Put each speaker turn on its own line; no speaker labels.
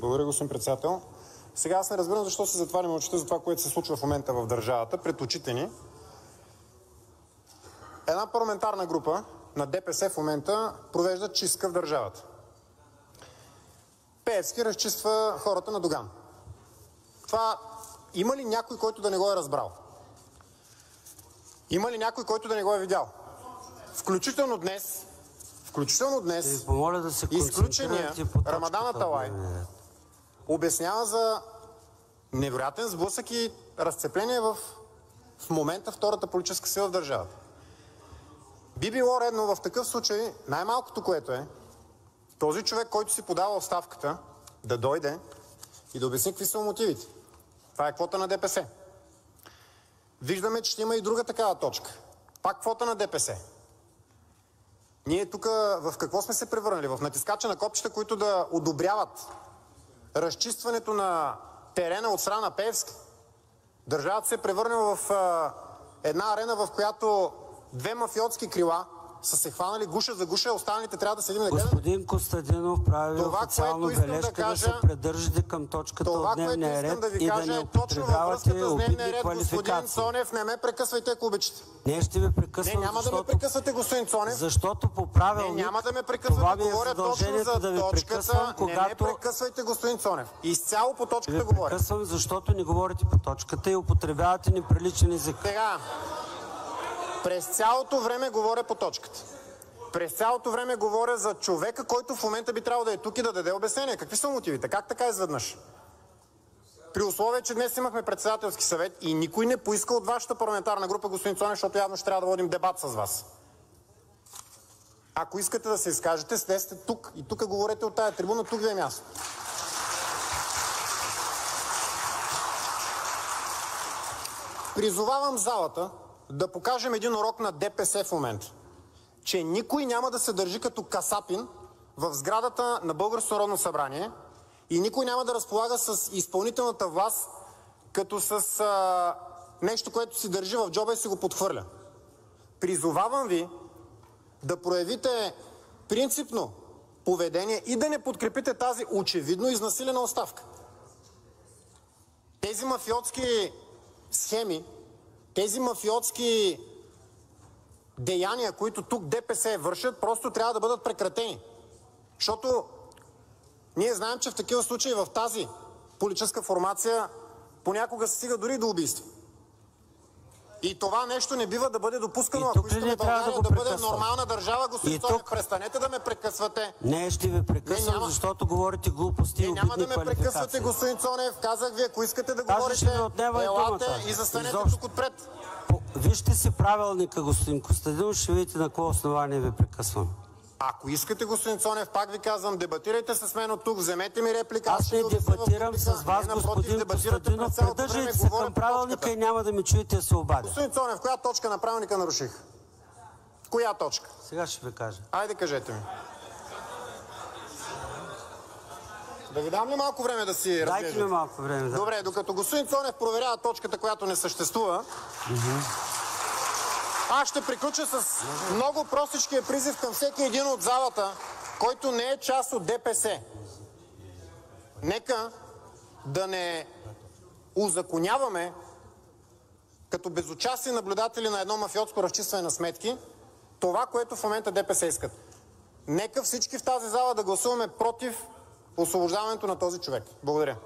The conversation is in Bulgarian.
Благодаря, господин председател. Сега аз не разбирам защо се затваряме очите за това, което се случва в момента в държавата, пред очите ни. Една парламентарна група на ДПС в момента провежда чистка в държавата. Пеевски разчиства хората на Доган. Това има ли някой, който да не го е разбрал? Има ли някой, който да не го е видял? Включително днес изключения Рамадан Аталай обяснява за невероятен сблъсък и разцепление в момента втората политическа сила в държавата. Би било редно в такъв случай, най-малкото което е, този човек, който си подава оставката, да дойде и да обясни какви са мотивите. Това е квота на ДПС. Виждаме, че ще има и друга такава точка. Пак квота на ДПС. Ние тук в какво сме се превърнали? В натискача на копчета, които да одобряват разчистването на терена от страна на Пеевски. Държавата се е превърнала в една арена, в която две мафиотски крила са се хванали гуша за гуша, останалите трябва да седим да гледаме.
Господин Костадинов прави официално бележка да се придържате към точката от дневния ред и да не употребявате обидни квалификации.
Господин Цонев, не ме прекъсвайте, ако обичате.
Не ще ви прекъсвам,
не, няма да ме прекъсвате, господин Цонев.
Защото по правилник
няма да ме прекъсвате, говоря точно за
да ви
точката.
когато...
Не ме прекъсвайте, господин Цонев. Изцяло по точката говоря.
Прекъсвам, защото не говорите по точката и употребявате неприличен език.
Сега, през цялото време говоря по точката. През цялото време говоря за човека, който в момента би трябвало да е тук и да даде обяснение. Какви са мотивите? Как така изведнъж? При условие, че днес имахме председателски съвет и никой не поиска от вашата парламентарна група, господин Цонев, защото явно ще трябва да водим дебат с вас. Ако искате да се изкажете, сте тук и тук говорете от тая трибуна, тук ви е място. Призовавам залата да покажем един урок на ДПС в момента, че никой няма да се държи като касапин в сградата на Българското народно събрание и никой няма да разполага с изпълнителната власт като с нещо, което си държи в джоба и си го подхвърля. Призовавам ви да проявите принципно поведение и да не подкрепите тази очевидно изнасилена оставка. Тези мафиотски схеми, тези мафиотски деяния, които тук ДПС вършат, просто трябва да бъдат прекратени. Защото ние знаем, че в такива случаи в тази политическа формация понякога се стига дори до убийство. И това нещо не бива да бъде допускано, ако искаме България да бъде нормална държава. Господин Цонев, престанете да ме прекъсвате.
Не, ще ви прекъсвам, защото говорите глупости и обидни квалификации.
Няма да ме прекъсвате, господин Цонев. Казах ви, ако искате да говорите, елате и застанете тук отпред.
Вижте си правилника, господин Костадинов, ще видите на какво основание ви прекъсвам.
Ако искате, господин Цонев, пак ви казвам, дебатирайте с мен от тук, вземете ми реплика.
Аз не дебатирам с вас, господин Костадинов. Придържайте се към правилника и няма да ми чуете да се обадя.
Господин Цонев, коя точка на правилника наруших? Коя точка?
Сега ще ви кажа.
Айде, кажете ми. Да ви дам ли малко време да си разглеждате?
Дайте ми малко време. Да.
Добре, докато господин Цонев проверява точката, която не съществува, аз ще приключа с много простичкия призив към всеки един от залата, който не е част от ДПС. Нека да не узаконяваме като безучастни наблюдатели на едно мафиотско разчистване на сметки това, което в момента ДПС искат. Нека всички в тази зала да гласуваме против освобождаването на този човек. Благодаря.